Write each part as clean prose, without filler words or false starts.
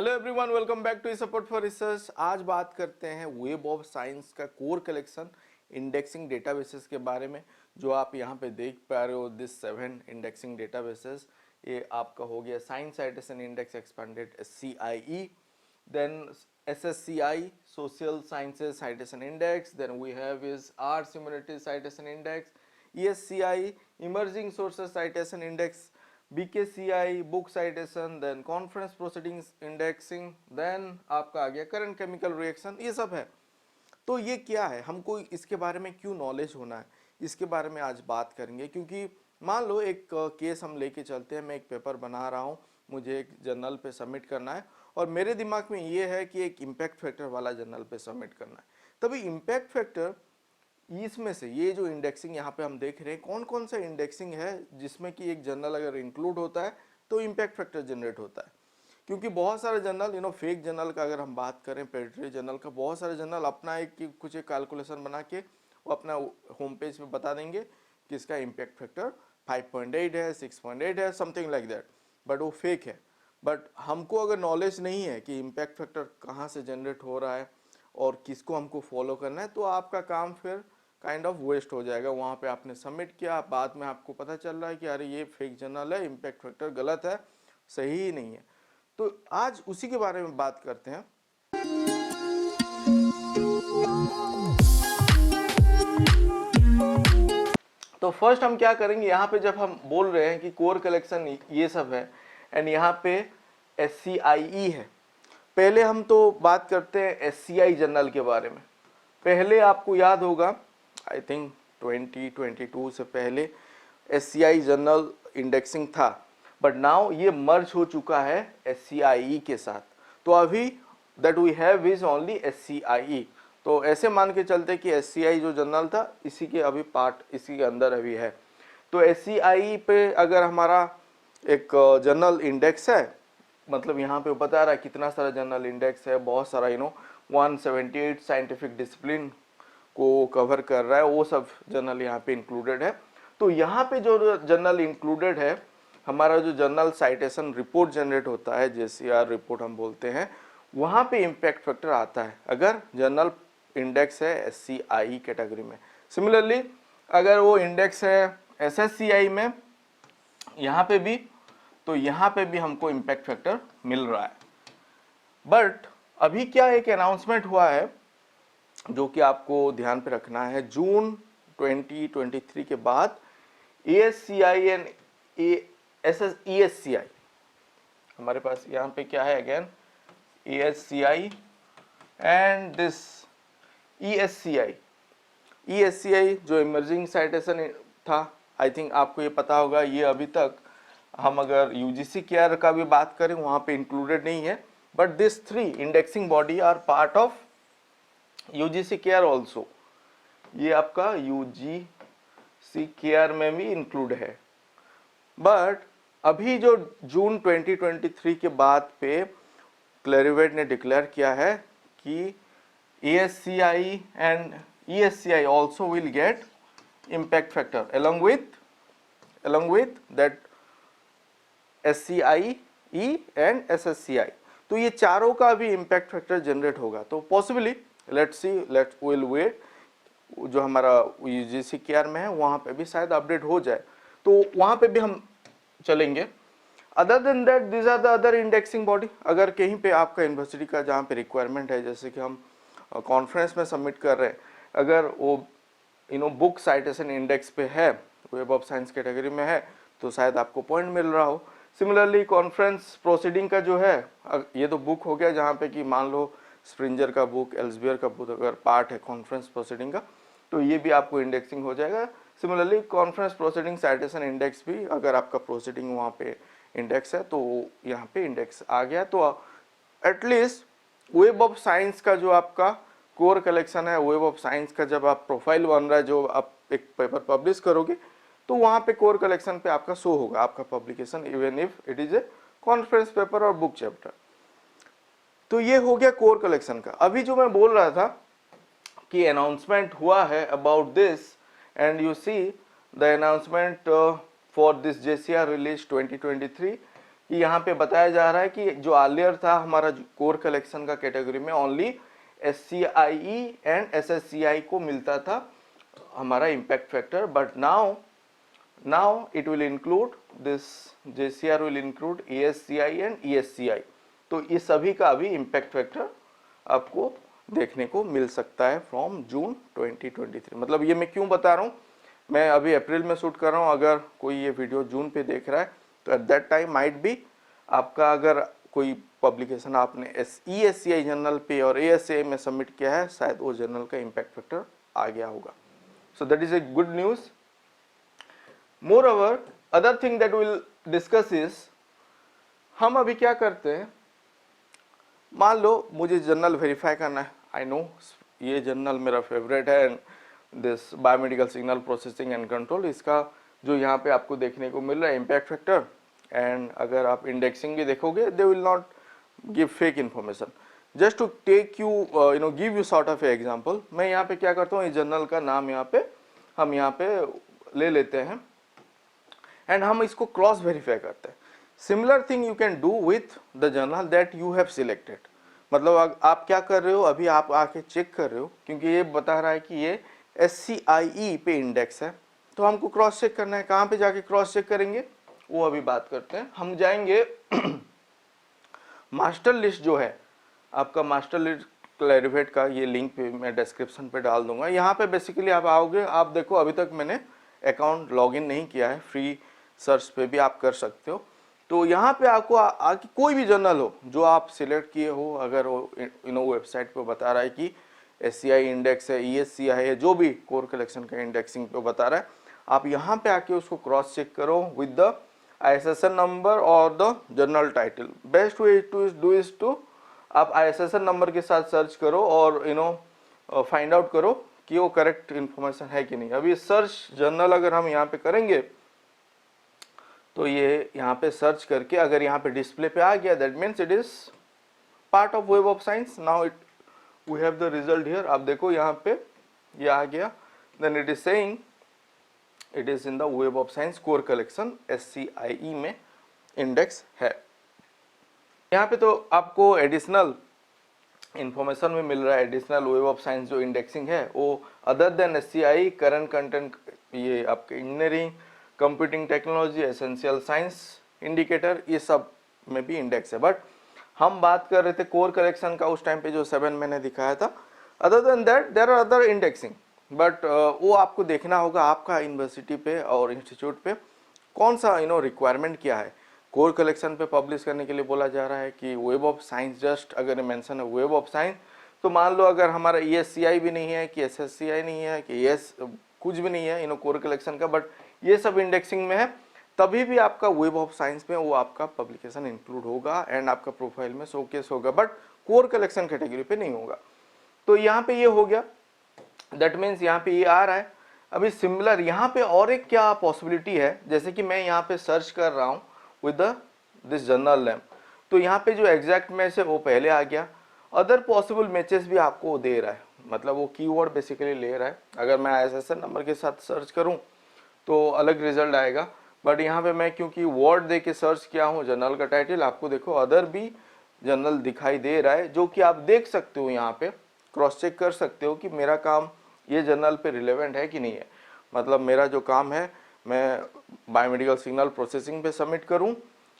Hello everyone, welcome back to support for research. आज बात करते हैं वेब ऑफ साइंस का कोर कलेक्शन इंडेक्सिंग डेटाबेसेस के बारे में। जो आप यहाँ पे देख पा रहे हो, दिस 7 इंडेक्सिंग डेटाबेसेस, ये आपका हो गया science citation index expanded SCIE, then SSCI social sciences citation index, then we have is arts humanities citation index, ESCI emerging sources citation index, BKCI book citation, then conference proceedings indexing, then आपका आ गया current chemical reaction. ये सब है। तो ये क्या है, हमको इसके बारे में क्यों नॉलेज होना है, इसके बारे में आज बात करेंगे। क्योंकि मान लो एक केस हम लेके चलते हैं, मैं एक पेपर बना रहा हूँ, मुझे एक जर्नल पे सबमिट करना है और मेरे दिमाग में ये है कि एक इम्पैक्ट फैक्टर वाला जर्नल पे सबमिट करना है। तभी इम्पैक्ट फैक्टर इसमें से ये जो इंडेक्सिंग यहाँ पे हम देख रहे हैं, कौन कौन सा इंडेक्सिंग है जिसमें कि एक जर्नल अगर इंक्लूड होता है तो इम्पैक्ट फैक्टर जनरेट होता है। क्योंकि बहुत सारे जर्नल फेक जर्नल का अगर हम बात करें, पेडिट्री जर्नल का, बहुत सारे जर्नल अपना कुछ एक कैलकुलेशन बना के वो अपना होम पेज पे बता देंगे कि इसका इम्पैक्ट फैक्टर 5.8 है, 6.8 है, समथिंग लाइक दैट, बट वो फेक है। बट हमको अगर नॉलेज नहीं है कि इम्पैक्ट फैक्टर कहाँ से जनरेट हो रहा है और किसको हमको फॉलो करना है, तो आपका काम फिर काइंड ऑफ वेस्ट हो जाएगा। वहाँ पे आपने सबमिट किया, बाद में आपको पता चल रहा है कि अरे ये फेक जर्नल है, इम्पैक्ट फैक्टर गलत है, सही ही नहीं है। तो आज उसी के बारे में बात करते हैं। तो फर्स्ट हम क्या करेंगे, यहाँ पे जब हम बोल रहे हैं कि कोर कलेक्शन ये सब है एंड यहाँ पे SCIE है, पहले हम तो बात करते हैं SCI जर्नल के बारे में। पहले आपको याद होगा, आई थिंक 2022 से पहले SCI जर्नल इंडेक्सिंग था, बट नाउ ये मर्ज हो चुका है SCIE के साथ। तो अभी that we have is only SCIE। तो ऐसे मान के चलते कि SCI जो जर्नल था इसी के अभी पार्ट इसी के अंदर अभी है। तो SCIE पे अगर हमारा एक जर्नल इंडेक्स है, मतलब यहाँ पे बता रहा है कितना सारा जर्नल इंडेक्स है, बहुत सारा 178 साइंटिफिक डिसिप्लिन को कवर कर रहा है, वो सब जर्नल यहाँ पे इंक्लूडेड है। तो यहाँ पे जो जर्नल इंक्लूडेड है, हमारा जो जर्नल साइटेशन रिपोर्ट जनरेट होता है, JCR रिपोर्ट हम बोलते हैं, वहाँ पे इम्पैक्ट फैक्टर आता है अगर जर्नल इंडेक्स है SCIE कैटेगरी में। सिमिलरली अगर वो इंडेक्स है SSCI में यहाँ पे भी, तो यहाँ पे भी हमको इम्पैक्ट फैक्टर मिल रहा है। बट अभी क्या एक अनाउंसमेंट हुआ है जो कि आपको ध्यान पे रखना है। जून 2023 के बाद ASCI एंड ESCI, हमारे पास यहाँ पे क्या है again, ASCI and this ESCI जो इमर्जिंग साइटेशन था, आई थिंक आपको ये पता होगा, ये अभी तक हम अगर UGC केयर का भी बात करें वहाँ पे इंक्लूडेड नहीं है, but this 3 indexing body are part of UGC care also. ये आपका UGC केयर में भी इंक्लूड है। बट अभी जो जून 2023 के बाद पे क्लेरिवेट ने डिक्लेयर किया है कि ASCI and ESCI also will get impact factor along with that SCIE and SSCI। तो ये चारों का भी इम्पैक्ट फैक्टर जनरेट होगा। तो पॉसिबली लेट्स विल वेट, जो हमारा UGC केयर में है वहाँ पे भी शायद अपडेट हो जाए, तो वहाँ पे भी हम चलेंगे। Other than that this are the other indexing body. अगर कहीं पे आपका यूनिवर्सिटी का जहाँ पे रिक्वायरमेंट है, जैसे कि हम कॉन्फ्रेंस में सबमिट कर रहे हैं, अगर वो बुक साइटेशन इंडेक्स पे है, वेब ऑफ साइंस कैटेगरी में है, तो शायद आपको पॉइंट मिल रहा हो। सिमिलरली कॉन्फ्रेंस प्रोसीडिंग का जो है, ये तो बुक हो गया जहाँ पे कि मान लो स्प्रिंजर का बुक, एल्सबियर का बुक अगर पार्ट है कॉन्फ्रेंस प्रोसीडिंग का, तो ये भी आपको इंडेक्सिंग हो जाएगा। Similarly conference proceeding citation index भी, अगर आपका प्रोसीडिंग वहाँ पे इंडेक्स है तो यहाँ पे इंडेक्स आ गया। तो एटलीस्ट वेब ऑफ साइंस का जो आपका कोर कलेक्शन है, वेब ऑफ साइंस का जब आप प्रोफाइल बन रहा है, जो आप एक पेपर पब्लिश करोगे, तो वहाँ पे कोर कलेक्शन पे आपका शो होगा आपका publication, even if it is a conference paper और बुक चैप्टर। तो ये हो गया कोर कलेक्शन का। अभी जो मैं बोल रहा था कि अनाउंसमेंट हुआ है about this, and you see the announcement for this JCR release 2023, कि यहाँ पे बताया जा रहा है कि जो अर्लियर था हमारा कोर कलेक्शन का कैटेगरी में ओनली SCIE एंड SSCI को मिलता था हमारा impact factor, but now it will include this JCR will include ASCI and ESCI। तो ये सभी का अभी इम्पैक्ट फैक्टर आपको देखने को मिल सकता है फ्रॉम जून 2023। मतलब ये मैं क्यों बता रहा हूँ, मैं अभी अप्रैल में शूट कर रहा हूँ, अगर कोई ये वीडियो जून पे देख रहा है तो at that time might be आपका अगर कोई पब्लिकेशन आपने ESCI जर्नल पे और ASCI में सबमिट किया है, शायद वो जर्नल का इम्पैक्ट फैक्टर आ गया होगा। So that is a good news. Moreover, other thing that we'll discuss is, हम अभी क्या करते हैं, मान लो मुझे जर्नल वेरीफाई करना है, आई नो ये जर्नल मेरा फेवरेट है and this biomedical signal processing and control, इसका जो यहाँ पे आपको देखने को मिल रहा है इम्पैक्ट फैक्टर, एंड अगर आप इंडेक्सिंग भी देखोगे they will not give fake information. Just to take you give you sort of example, मैं यहाँ पे क्या करता हूँ, इस जर्नल का नाम हम यहाँ पे ले लेते हैं एंड हम इसको क्रॉस वेरीफाई करते हैं। Similar thing you can do with the journal that you have selected. मतलब आप क्या कर रहे हो, अभी आप आके चेक कर रहे हो, क्योंकि ये बता रहा है कि ये SCIE पे इंडेक्स है, तो हमको क्रॉस चेक करना है। कहाँ पे जाके क्रॉस चेक करेंगे वो अभी बात करते हैं। हम जाएंगे मास्टर लिस्ट जो है आपका, मास्टर लिस्ट क्लैरिफाइड का ये लिंक पे मैं डिस्क्रिप्शन पे डाल दूंगा। यहाँ पे बेसिकली आप आओगे, आप देखो अभी तक मैंने अकाउंट लॉगिन नहीं किया है, फ्री सर्च पे भी आप कर सकते हो। तो यहाँ पे आपको आके कोई भी जर्नल हो जो आप सिलेक्ट किए हो, अगर वो वेबसाइट पे बता रहा है कि SCI इंडेक्स है, ESCI है, जो भी कोर कलेक्शन का इंडेक्सिंग पे बता रहा है, आप यहाँ पे आके उसको क्रॉस चेक करो विद द ISSN नंबर और the journal title. Best way to do is to आप ISSN नंबर के साथ सर्च करो और फाइंड आउट करो कि वो करेक्ट इन्फॉर्मेशन है कि नहीं। अभी सर्च जर्नल अगर हम यहाँ पे करेंगे तो ये यहाँ पे सर्च करके अगर यहाँ पे डिस्प्ले पे आ गया, that means it is part of web of science. Now we have the result here. आप देखो यहाँ पे ये आ गया, then it is saying it is in the web of science core collection SCIE में इंडेक्स है। यहाँ पे तो आपको एडिशनल इंफॉर्मेशन में मिल रहा है, एडिशनल वेब ऑफ साइंस जो इंडेक्सिंग है वो other than SCIE current content, ये आपके engineering, computing technology, essential science indicator, ये सब में भी इंडेक्स है। बट हम बात कर रहे थे कोर कलेक्शन का उस टाइम पे जो 7 मैंने दिखाया था। Other than that there are other indexing, but वो आपको देखना होगा आपका यूनिवर्सिटी पे और इंस्टीट्यूट पे कौन सा रिक्वायरमेंट क्या है। कोर कलेक्शन पे पब्लिश करने के लिए बोला जा रहा है कि वेब ऑफ साइंस, जस्ट अगर मेंशन है वेब ऑफ साइंस, तो मान लो अगर हमारा ESCI भी नहीं है कि SSCI नहीं है कि कुछ भी नहीं है कोर कलेक्शन का, बट ये सब इंडेक्सिंग में है, तभी भी आपका वेब ऑफ साइंस में वो आपका पब्लिकेशन इंक्लूड होगा एंड आपका प्रोफाइल में शोकेस होगा, बट कोर कलेक्शन कैटेगरी पे नहीं होगा। तो यहाँ पे ये हो गया, दैट मीन्स यहाँ पे ये आ रहा है। अभी सिमिलर यहाँ पे और एक क्या पॉसिबिलिटी है, जैसे कि मैं यहाँ पे सर्च कर रहा हूँ विद दिस जर्नल नेम, तो यहाँ पे जो एग्जैक्ट मैच है वो पहले आ गया। अदर पॉसिबल मैचेस भी आपको दे रहा है, मतलब वो कीवर्ड बेसिकली ले रहा है। अगर मैं ISSN नंबर के साथ सर्च करूँ तो अलग रिजल्ट आएगा, बट यहाँ पे मैं क्योंकि वर्ड दे के सर्च किया हूँ जर्नल का टाइटल, आपको देखो अदर भी जर्नल दिखाई दे रहा है, जो कि आप देख सकते हो, यहाँ पे क्रॉस चेक कर सकते हो कि मेरा काम ये जर्नल पे रिलेवेंट है कि नहीं है। मतलब मेरा जो काम है मैं बायोमेडिकल सिग्नल प्रोसेसिंग पे सबमिट करूं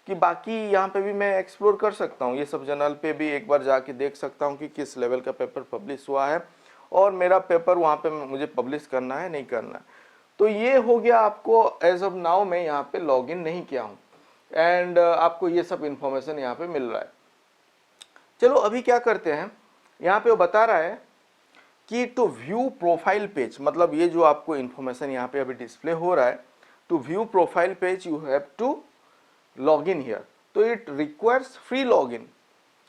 कि बाकी यहाँ पे भी मैं एक्सप्लोर कर सकता हूँ, ये सब जर्नल पे भी एक बार जाके देख सकता हूँ कि किस लेवल का पेपर पब्लिश हुआ है और मेरा पेपर वहाँ पे मुझे पब्लिश करना है नहीं करना है। तो ये हो गया आपको एज ऑफ नाउ, मैं यहाँ पे लॉगिन नहीं किया हूँ एंड आपको ये सब इंफॉर्मेशन यहाँ पे मिल रहा है। चलो अभी क्या करते हैं, यहाँ पे वो बता रहा है कि टू व्यू प्रोफाइल पेज, मतलब ये जो आपको इंफॉर्मेशन यहाँ पे अभी डिस्प्ले हो रहा है, to view profile page you have to log in here. तो इट रिक्वायर्स फ्री लॉगिन।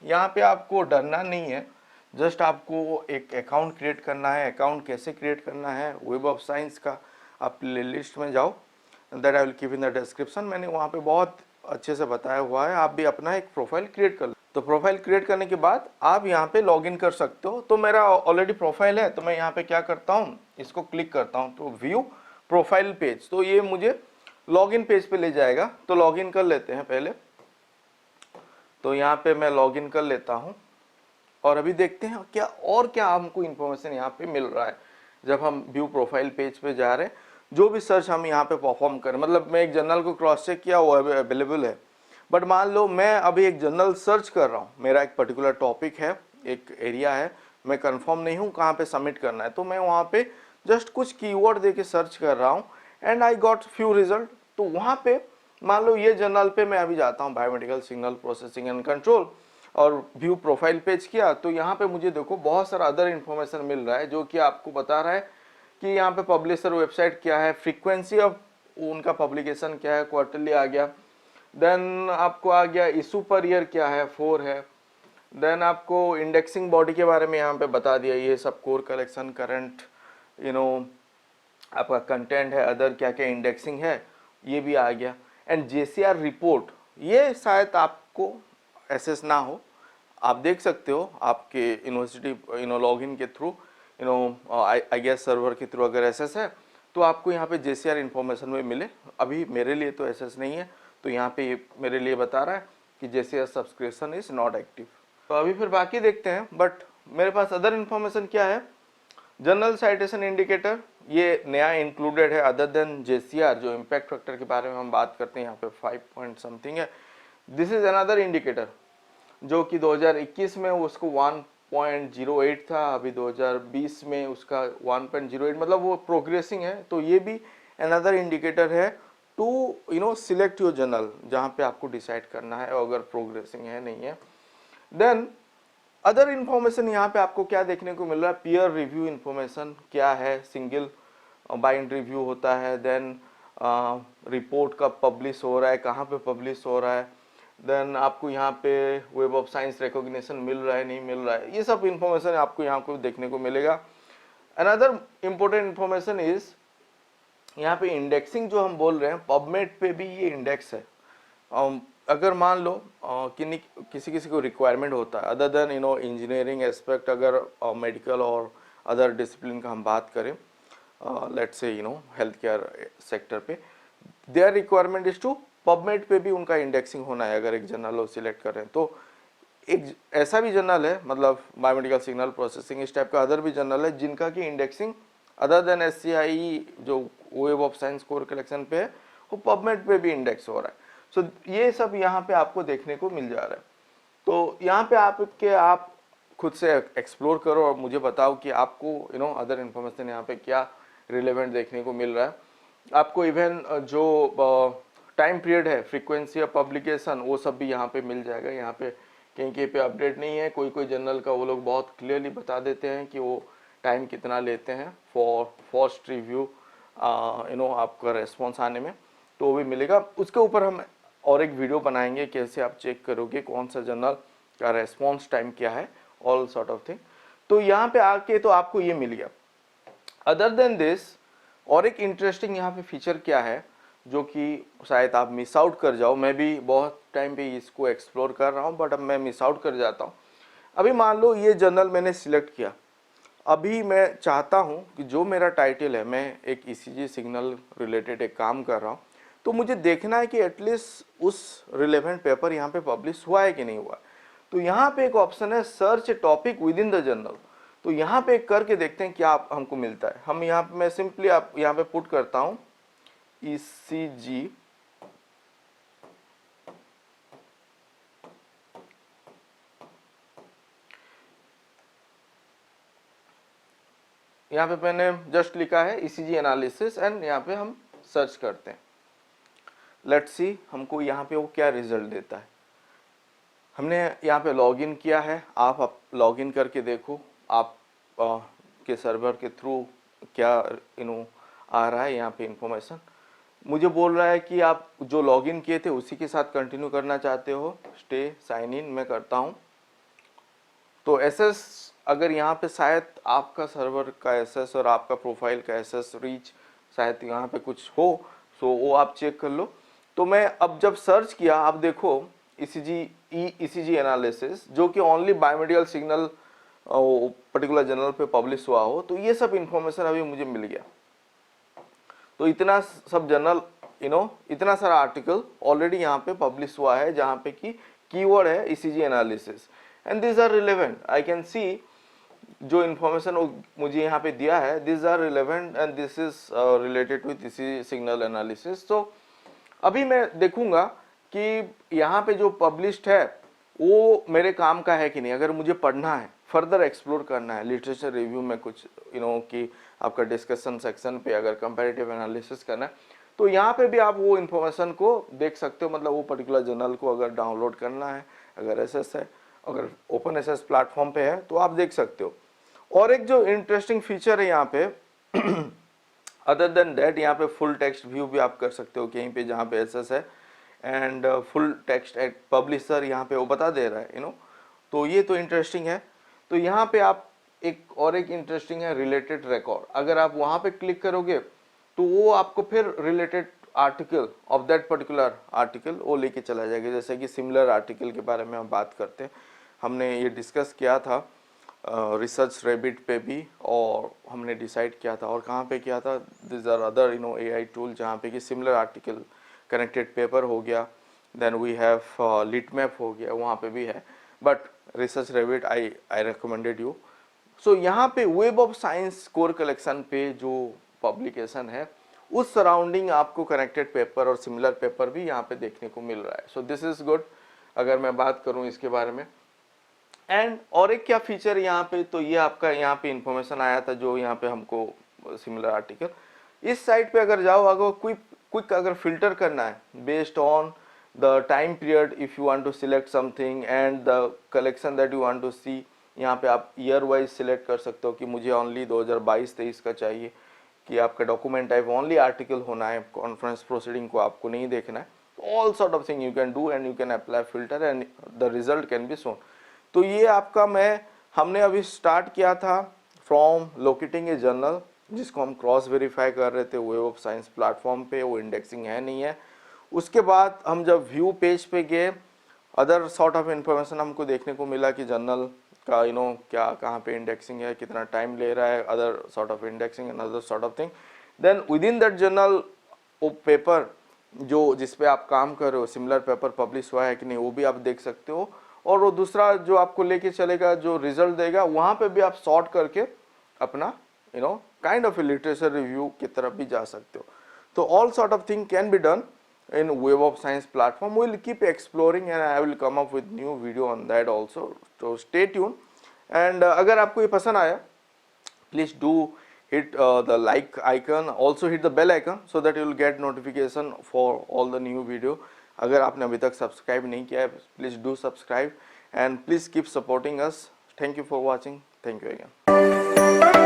यहाँ पे आपको डरना नहीं है, जस्ट आपको एक अकाउंट क्रिएट करना है। अकाउंट कैसे क्रिएट करना है, वेब ऑफ साइंस का आप प्ले लिस्ट में जाओ, that I will keep in the description, मैंने वहाँ पे बहुत अच्छे से बताया हुआ है। आप भी अपना एक प्रोफाइल क्रिएट कर लो। तो प्रोफाइल क्रिएट करने के बाद आप यहाँ पे लॉगिन कर सकते हो। तो मेरा ऑलरेडी प्रोफाइल है, तो मैं यहाँ पे क्या करता हूँ, इसको क्लिक करता हूँ, तो व्यू प्रोफाइल पेज, तो ये मुझे लॉगिन पेज पे ले जाएगा। तो लॉगिन कर लेते हैं पहले। तो यहाँ पे मैं लॉगिन कर लेता हूँ और अभी देखते हैं क्या हमको इन्फॉर्मेशन यहाँ पे मिल रहा है। जब हम व्यू प्रोफाइल पेज पे जा रहे हैं, जो भी सर्च हम यहाँ पे परफॉर्म करें, मतलब मैं एक जर्नल को क्रॉस चेक किया, वो अवेलेबल है। बट मान लो मैं अभी एक जर्नल सर्च कर रहा हूँ, मेरा एक पर्टिकुलर टॉपिक है, एक एरिया है, मैं कंफर्म नहीं हूँ कहाँ पे सबमिट करना है, तो मैं वहाँ पे जस्ट कुछ कीवर्ड दे के सर्च कर रहा हूँ and I got few result. तो वहाँ पे मान लो ये जर्नल पे मैं अभी जाता हूँ, biomedical signal processing and control, और व्यू प्रोफाइल पेज किया, तो यहाँ पे मुझे देखो बहुत सारा अदर इन्फॉर्मेशन मिल रहा है जो कि आपको बता रहा है कि यहाँ पे पब्लिशर वेबसाइट क्या है, फ्रीक्वेंसी ऑफ उनका पब्लिकेशन क्या है, क्वार्टरली आ गया, देन आपको आ गया इशू पर ईयर क्या है, 4 है, देन आपको इंडेक्सिंग बॉडी के बारे में यहाँ पे बता दिया, ये सब कोर कलेक्शन, करंट आपका कंटेंट है, अदर क्या क्या इंडेक्सिंग है, ये भी आ गया। एंड जेसीआर रिपोर्ट, ये शायद आपको एसेस ना हो, आप देख सकते हो आपके यूनिवर्सिटी लॉगिन के थ्रू आई गेस सर्वर के थ्रू अगर एसेस है तो आपको यहाँ पे जेसीआर इन्फॉर्मेशन में मिले। अभी मेरे लिए तो एसेस नहीं है, तो यहाँ पे मेरे लिए बता रहा है कि जेसीआर सब्सक्रिप्शन इज नॉट एक्टिव। तो अभी फिर बाकी देखते हैं, बट मेरे पास अदर इन्फॉर्मेशन क्या है, जर्नल साइटेशन इंडिकेटर, ये नया इंक्लूडेड है अदर देन जेसीआर, जो इम्पैक्ट फैक्टर के बारे में हम बात करते हैं, यहाँ पे 5 पॉइंट समथिंग है। दिस इज अनदर इंडिकेटर जो कि 2021 में उसको 1.08 था, अभी 2020 में उसका 1.08, मतलब वो प्रोग्रेसिंग है। तो ये भी अनदर इंडिकेटर है टू सिलेक्ट योर जर्नल, जहाँ पे आपको डिसाइड करना है अगर प्रोग्रेसिंग है नहीं है। देन अदर इन्फॉर्मेशन यहाँ पे आपको क्या देखने को मिल रहा है, पीयर रिव्यू इन्फॉर्मेशन क्या है, सिंगल बाइंड रिव्यू होता है, देन रिपोर्ट कब पब्लिश हो रहा है, कहाँ पे पब्लिश हो रहा है, देन आपको यहाँ पे वेब ऑफ साइंस रिकॉग्निशन मिल रहा है नहीं मिल रहा है, ये सब इन्फॉर्मेशन आपको यहाँ को देखने को मिलेगा। अनदर इम्पोर्टेंट इन्फॉर्मेशन इज यहाँ पे इंडेक्सिंग जो हम बोल रहे हैं, पबमेड पे भी ये इंडेक्स है। अगर मान लो किसी किसी को रिक्वायरमेंट होता है अदर देन इंजीनियरिंग एस्पेक्ट, अगर मेडिकल और अदर डिसिप्लिन का हम बात करें, let's say health care sector पे, there requirement is to PubMed पे भी उनका इंडेक्सिंग होना है। अगर एक जर्नल वो सिलेक्ट करें तो एक ऐसा भी जर्नल है, मतलब बायोमेडिकल सिग्नल प्रोसेसिंग इस टाइप का अदर भी जर्नल है जिनका की इंडेक्सिंग अदर देन एससीआई जो web of science core collection पे है, वो पबमेड पे भी इंडेक्स हो रहा है। सो ये सब यहाँ पे आपको देखने को मिल जा रहा है। तो यहाँ पे आप खुद से एक्सप्लोर करो और मुझे बताओ कि आपको अदर इन्फॉर्मेशन यहाँ पे क्या रिलेवेंट देखने को मिल रहा है। आपको इवन जो टाइम पीरियड है, फ्रीक्वेंसी ऑफ पब्लिकेशन, वो सब भी यहाँ पे मिल जाएगा। यहाँ पे कहीं पे अपडेट नहीं है, कोई जर्नल का वो लोग बहुत क्लियरली बता देते हैं कि वो टाइम कितना लेते हैं फॉर फर्स्ट रिव्यू आपका रेस्पॉन्स आने में, तो वो भी मिलेगा। उसके ऊपर हम और एक वीडियो बनाएंगे कैसे आप चेक करोगे कौन सा जर्नल का रेस्पॉन्स टाइम क्या है, ऑल सॉर्ट ऑफ थिंग। तो यहाँ पे आके तो आपको ये मिल गया। अदर देन दिस और एक इंटरेस्टिंग यहाँ पे फीचर क्या है जो कि शायद आप मिस आउट कर जाओ, मैं भी बहुत टाइम पे इसको एक्सप्लोर कर रहा हूँ बट अब मैं मिस आउट कर जाता हूँ। अभी मान लो ये जर्नल मैंने सिलेक्ट किया, अभी मैं चाहता हूँ कि जो मेरा टाइटल है, मैं एक ईसीजी सिग्नल रिलेटेड एक काम कर रहा हूँ, तो मुझे देखना है कि एटलीस्ट उस रिलेवेंट पेपर यहाँ पे पब्लिश हुआ है कि नहीं हुआ। तो यहाँ पे एक ऑप्शन है search topic with in the journal, तो यहाँ पे करके देखते हैं क्या हमको मिलता है। हम यहाँ पे मैं सिंपली यहाँ पे पुट करता हूँ ईसीजी यहाँ पे मैंने जस्ट लिखा है ईसीजी एनालिसिस एंड यहाँ पे हम सर्च करते हैं। लेट्स सी हमको यहाँ पे वो क्या रिजल्ट देता है। हमने यहाँ पे लॉगिन किया है, आप लॉगिन करके देखो आप के सर्वर के थ्रू क्या आ रहा है। यहाँ पे इंफॉर्मेशन मुझे बोल रहा है कि आप जो लॉगिन किए थे उसी के साथ कंटिन्यू करना चाहते हो, स्टे साइन इन मैं करता हूँ। तो एसएस अगर यहाँ पे शायद आपका सर्वर का एसएस और आपका प्रोफाइल का एसएस रीच शायद यहाँ पे कुछ हो, सो वो आप चेक कर लो। तो मैं अब जब सर्च किया, आप देखो ईसीजी एनालिसिस जो कि only biomedical signal particular journal पे पब्लिश हुआ हो, तो ये सब इंफॉर्मेशन अभी मुझे मिल गया। तो इतना सब जर्नल इतना सारा आर्टिकल ऑलरेडी यहाँ पे पब्लिश हुआ है जहाँ पे कि कीवर्ड है ECG analysis and this are relevant. I can see जो इन्फॉर्मेशन मुझे यहाँ पे दिया है, this are relevant and this is related with ECG signal analysis. तो अभी मैं देखूंगा कि यहाँ पे जो पब्लिश्ड है वो मेरे काम का है कि नहीं. अगर मुझे पढ़ना है, फर्दर एक्सप्लोर करना है, लिटरेचर रिव्यू में कुछ कि आपका डिस्कशन सेक्शन पे अगर कंपैरेटिव एनालिसिस करना है, तो यहाँ पे भी आप वो इन्फॉर्मेशन को देख सकते हो. मतलब वो पर्टिकुलर जर्नल को अगर डाउनलोड करना है, अगर एसएस है, अगर ओपन एसएस प्लेटफॉर्म पे है तो आप देख सकते हो. और एक जो इंटरेस्टिंग फीचर है यहाँ पे अदर देन दैट, यहाँ पे फुल टेक्स्ट व्यू भी आप कर सकते हो कहीं पे जहाँ पे एसएस है and full text at publisher यहाँ पे वो बता दे रहा है तो ये तो इंटरेस्टिंग है. तो यहाँ पे आप एक इंटरेस्टिंग है रिलेटेड रिकॉर्ड. अगर आप वहाँ पे क्लिक करोगे तो वो आपको फिर related article of that particular article वो लेके चला जाएगा. जैसे कि सिमिलर आर्टिकल के बारे में हम बात करते हैं, हमने ये डिस्कस किया था रिसर्च रैबिट पे भी, और हमने डिसाइड किया था और कहाँ पे किया था, this are other AI tool जहाँ पे कि सिमिलर आर्टिकल कनेक्टेड पेपर हो गया, देन वी हैव लिटमैप हो गया, वहाँ पे भी है. But Research Rabbit I recommended you. So यहाँ पे Web of science core collection पे जो पब्लिकेशन है उस सराउंडिंग आपको कनेक्टेड पेपर और सिमिलर पेपर भी यहाँ पे देखने को मिल रहा है. सो दिस इज गुड अगर मैं बात करूँ इसके बारे में. एंड और एक क्या फीचर यहाँ पे, तो ये आपका यहाँ पे इंफॉर्मेशन आया था जो यहाँ पे हमको सिमिलर आर्टिकल. इस साइट पे अगर जाओ, अगर क्विक अगर फिल्टर करना है based on the time period, if you want to select something and the collection that you want to see, यहाँ पे आप ईयर वाइज सिलेक्ट कर सकते हो कि मुझे ओनली 2022-23 का चाहिए, कि आपका डॉक्यूमेंट टाइप ओनली आर्टिकल होना है, कॉन्फ्रेंस प्रोसीडिंग को आपको नहीं देखना है. All sort of thing you can do and you can apply filter and the result can be shown. तो ये आपका हमने अभी स्टार्ट किया था फ्रॉम लोकेटिंग ए जर्नल, जिसको हम क्रॉस वेरीफाई कर रहे थे वेब ऑफ साइंस प्लेटफॉर्म पे, वो इंडेक्सिंग है नहीं है. उसके बाद हम जब व्यू पेज पे गए, अदर सॉर्ट ऑफ इंफॉर्मेशन हमको देखने को मिला कि जर्नल का क्या कहाँ पे इंडेक्सिंग है, कितना टाइम ले रहा है, other sort of indexing and other sort of thing. Then within that journal वो पेपर जो जिस पे आप काम कर रहे हो, सिमिलर पेपर पब्लिश हुआ है कि नहीं, वो भी आप देख सकते हो. और वो दूसरा जो आपको लेके चलेगा, जो रिजल्ट देगा, वहाँ पे भी आप सॉर्ट करके अपना काइंड ऑफ लिटरेचर रिव्यू की तरफ भी जा सकते हो. तो all sort of thing can be done in web of science platform. We will keep exploring and I will come up with new video on that also, so stay tuned. And अगर आपको ये पसंद आया, please do hit the like icon, also hit the bell icon so that you will get notification for all the new video. अगर आपने अभी तक subscribe नहीं किया है, please do subscribe and please keep supporting us. Thank you for watching. Thank you again.